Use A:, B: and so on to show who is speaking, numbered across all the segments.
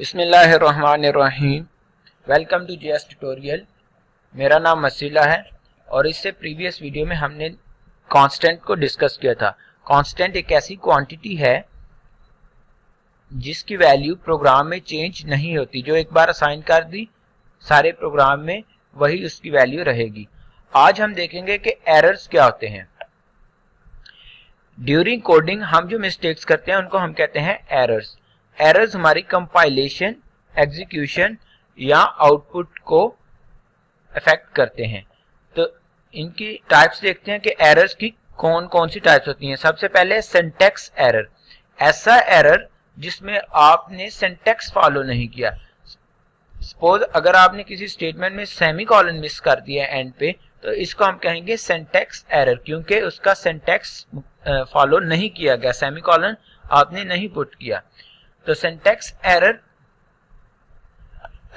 A: बिस्मिल्लाहिर्रहमानिर्रहीम। Welcome to JS tutorial. मेरा नाम मसीला है और इससे प्रीवियस वीडियो में हमने कांस्टेंट को डिस्कस किया था। कांस्टेंट एक ऐसी क्वांटिटी है जिसकी वैल्यू प्रोग्राम में चेंज नहीं होती, जो एक बार असाइन कर दी सारे प्रोग्राम में वही उसकी वैल्यू रहेगी। आज हम देखेंगे कि एरर्स क्या होते हैं। ड्यूरिंग कोडिंग हम जो मिस्टेक्स करते हैं उनको हम कहते हैं एरर्स। एरर्स हमारी कंपाइलेशन, एग्जीक्यूशन या आउटपुट को अफेक्ट करते हैं। तो इनकी टाइप्स देखते हैं कि एरर्स की कौन कौन सी टाइप्स होती हैं। सबसे पहले सिंटैक्स एरर, ऐसा एरर जिसमें आपने सिंटैक्स फॉलो नहीं किया। सपोज अगर आपने किसी स्टेटमेंट में सेमीकोलन मिस कर दिया एंड पे, तो इसको हम कहेंगे सिंटैक्स एरर, क्योंकि उसका सिंटैक्स फॉलो नहीं किया गया, सेमीकोलन आपने नहीं पुट किया। तो सिंटैक्स एरर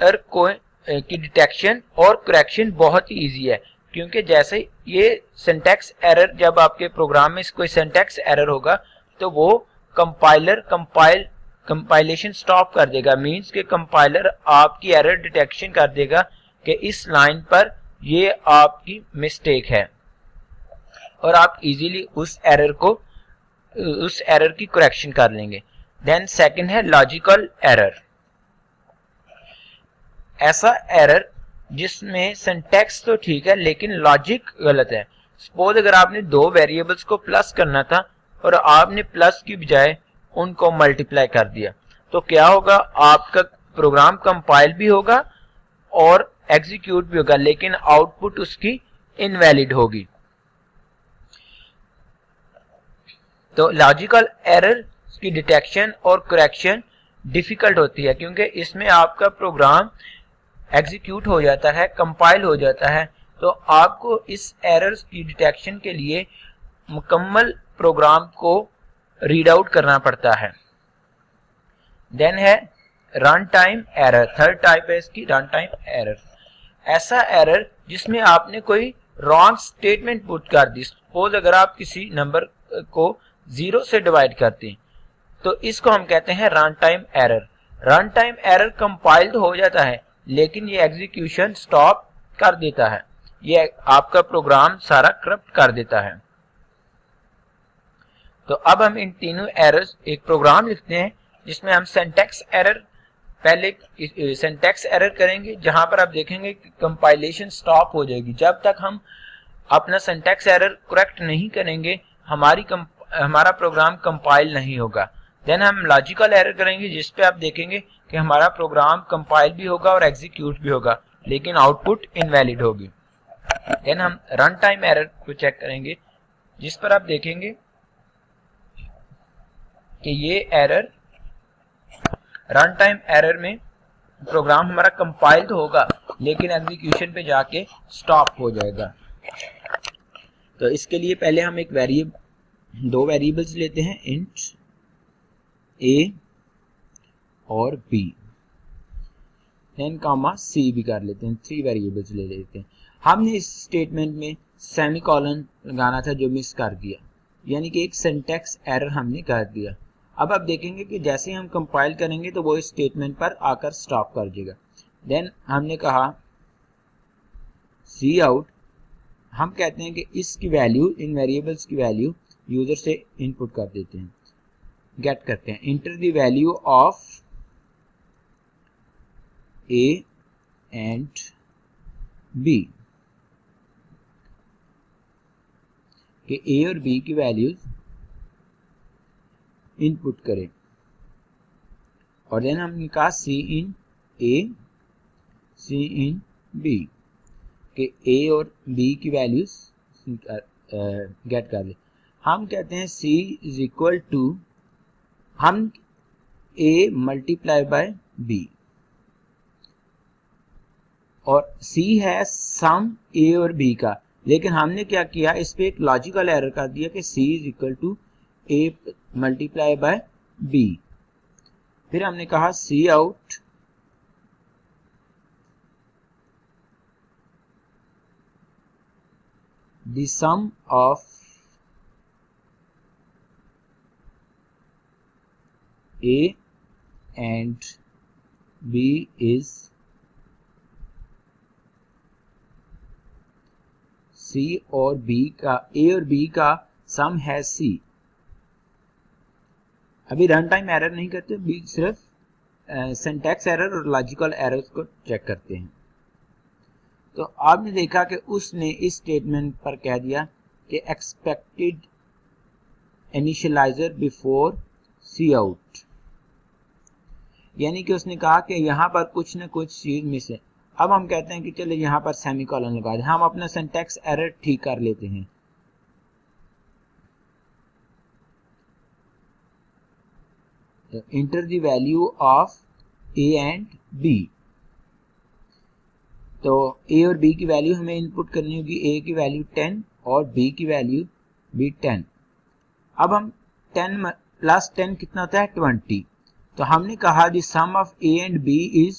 A: की डिटेक्शन और करेक्शन बहुत ही इजी है, क्योंकि जैसे ये सिंटैक्स एरर, जब आपके प्रोग्राम में कोई सिंटैक्स एरर होगा तो वो कंपाइलेशन स्टॉप कर देगा। मींस के कंपाइलर आपकी एरर डिटेक्शन कर देगा कि इस लाइन पर ये आपकी मिस्टेक है और आप इजीली उस एरर की करेक्शन कर लेंगे। देन सेकंड है लॉजिकल एरर, ऐसा एरर जिसमें सिंटैक्स तो ठीक है लेकिन लॉजिक गलत है। सपोज अगर आपने दो वेरिएबल्स को प्लस करना था और आपने प्लस की बजाय उनको मल्टीप्लाई कर दिया, तो क्या होगा, आपका प्रोग्राम कंपाइल भी होगा और एग्जीक्यूट भी होगा, लेकिन आउटपुट उसकी इनवैलिड होगी। तो लॉजिकल एरर की डिटेक्शन और करेक्शन डिफिकल्ट होती है, क्योंकि इसमें आपका प्रोग्राम एग्जीक्यूट हो जाता है, कंपाइल हो जाता है, तो आपको इस एरर्स की डिटेक्शन के लिए मुकम्मल प्रोग्राम को रीड आउट करना पड़ता है। देन है run time error, third type है इसकी रन टाइम एरर। ऐसा एरर जिसमें आपने कोई रॉन्ग स्टेटमेंट पुट कर दी। सपोज अगर आप किसी नंबर को 0 से डिवाइड करते हैं तो इसको हम कहते हैं run time error. Run time error compiled हो जाता है लेकिन ये एग्जीक्यूशन स्टॉप कर देता है, ये आपका प्रोग्राम सारा करप्ट कर देता है। तो अब हम इन तीनों एरर्स, एक प्रोग्राम लिखते हैं जिसमें हम सिंटैक्स एरर, पहले सिंटैक्स एरर करेंगे जहां पर आप देखेंगे कि कंपाइलेशन स्टॉप हो जाएगी। जब तक हम अपना सिंटैक्स एरर करेक्ट नहीं करेंगे हमारा प्रोग्राम कंपाइल नहीं होगा। देन हम लॉजिकल एरर करेंगे जिस पे आप देखेंगे कि हमारा प्रोग्राम कंपाइल भी होगा और एग्जीक्यूट भी होगा, लेकिन आउटपुट इनवैलिड होगी। देन हम रन टाइम एरर को चेक करेंगे जिस पर आप देखेंगे कि ये एरर, रन टाइम एरर में प्रोग्राम हमारा कंपाइल तो होगा लेकिन एग्जीक्यूशन पे जाके स्टॉप हो जाएगा। तो इसके लिए पहले हम दो वेरिएबल्स लेते हैं, इंट a और b, देन कामा c भी कर लेते हैं, 3 वेरिएबल्स ले लेते हैं। हमने इस स्टेटमेंट में सेमीकोलन लगाना था जो मिस कर दिया, यानी कि एक सिंटैक्स एरर हमने कर दिया। अब आप देखेंगे कि जैसे हम कंपाइल करेंगे तो वो इस स्टेटमेंट पर आकर स्टॉप कर देगा। देन हमने कहा सी आउट, हम कहते हैं कि इसकी वैल्यू, इन वेरिएबल्स की वैल्यू यूजर से इनपुट कर देते हैं, गेट करते हैं। Enter the value of a and b, कि a और b की वैल्यूज इनपुट करें। और देन हमने कहा सी इन a, सी इन b, कि a और b की वैल्यूज गेट कर ले। हम कहते हैं c इज इक्वल टू, हम a मल्टीप्लाई बाय b, और c है सम a और b का, लेकिन हमने क्या किया, इस पे एक लॉजिकल एरर कर दिया कि c is equal to a multiply by b। फिर हमने कहा C out the sum of a and B is C और B का A और B का सम है C। अभी रन टाइम एरर नहीं करते, भी सिर्फ सिंटैक्स एरर और लॉजिकल एरर्स को चेक करते हैं। तो आपने देखा कि उसने इस स्टेटमेंट पर कह दिया कि एक्सपेक्टेड इनिशियलाइजर बिफोर सी आउट, यानी कि उसने कहा कि यहाँ पर कुछ न कुछ चीज मिस है। अब हम कहते हैं कि चले यहाँ पर सेमीकोलन लगा दें, हम अपना सिंटैक्स एरर ठीक कर लेते हैं। Enter the value of A and B. तो ए और बी की वैल्यू हमें इनपुट करनी होगी, ए की वैल्यू 10 और बी की वैल्यू भी 10। अब हम 10 प्लस 10 कितना होता है 20। तो हमने कहा the sum of A and B is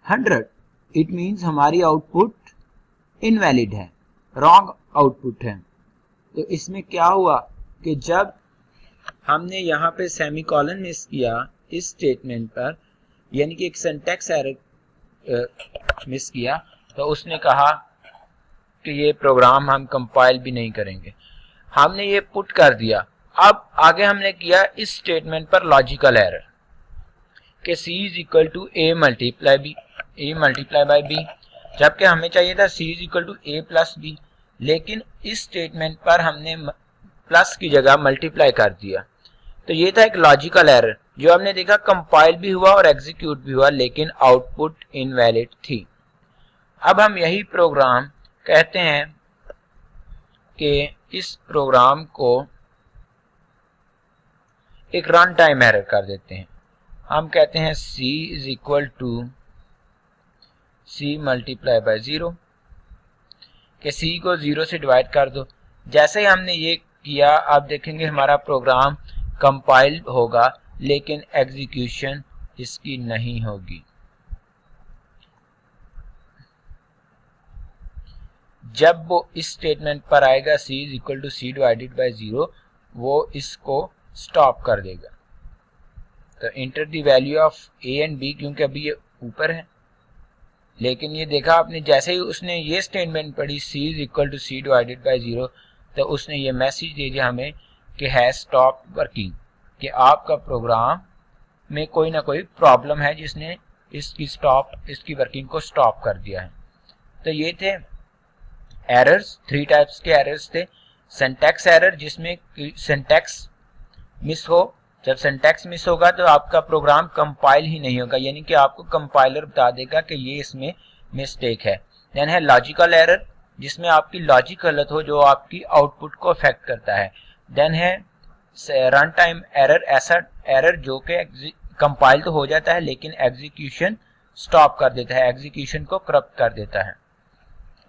A: 100। It means हमारी आउटपुट इनवैलिड है, रॉन्ग आउटपुट है। तो इसमें क्या हुआ कि जब हमने यहाँ पे सेमीकोलन मिस किया इस स्टेटमेंट पर, यानी कि एक सिंटैक्स एरर मिस किया, तो उसने कहा कि ये प्रोग्राम हम कंपाइल भी नहीं करेंगे। हमने ये पुट कर दिया। अब आगे हमने किया इस स्टेटमेंट पर लॉजिकल एरर कि C is equal to A multiply by B, जबकि हमें चाहिए था C is equal to A plus B, लेकिन इस स्टेटमेंट पर हमने प्लस की जगह मल्टीप्लाई कर दिया। तो ये था एक लॉजिकल एरर जो हमने देखा कंपाइल भी हुआ और एग्जीक्यूट भी हुआ, लेकिन आउटपुट इनवैलिड थी। अब हम यही प्रोग्राम कहते हैं कि इस प्रोग्राम को एक रन टाइम एरर कर देते हैं। हम कहते हैं C is equal to C multiply by 0, कि C को 0 से डिवाइड कर दो। जैसे ही हमने ये किया, आप देखेंगे हमारा प्रोग्राम कंपाइल होगा, लेकिन एग्जीक्यूशन इसकी नहीं होगी। जब वो इस स्टेटमेंट पर आएगा C is equal to C divided by 0, वो इसको स्टॉप कर देगा। तो enter the value of A and B, क्योंकि अभी ये ऊपर है, लेकिन ये देखा आपने जैसे ही उसने ये स्टेटमेंट पढ़ी C is equal to C divided by 0, तो उसने ये मैसेज दे दिया हमें कि हैज स्टॉप वर्किंग, कि आपका प्रोग्राम में कोई ना कोई प्रॉब्लम है जिसने इसकी वर्किंग को स्टॉप कर दिया है। तो ये थे एरर्स, 3 टाइप्स के एरर्स थे। सिंटैक्स एरर जिसमें सिंटैक्स मिस हो, जब सिंटैक्स मिस होगा तो आपका प्रोग्राम कंपाइल ही नहीं होगा, यानी कि आपको कंपाइलर बता देगा कि ये इसमें मिस्टेक है। देन है लॉजिकल एरर जिसमें आपकी लॉजिक गलत हो जो आपकी आउटपुट को अफेक्ट करता है। देन है रन टाइम एरर, ऐसा एरर जो कि कंपाइल तो हो जाता है लेकिन एग्जीक्यूशन स्टॉप कर देता है, एग्जीक्यूशन को करप्ट कर देता है।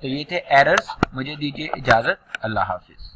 A: तो ये थे एरर्स। मुझे दीजिए इजाजत, अल्लाह हाफिज।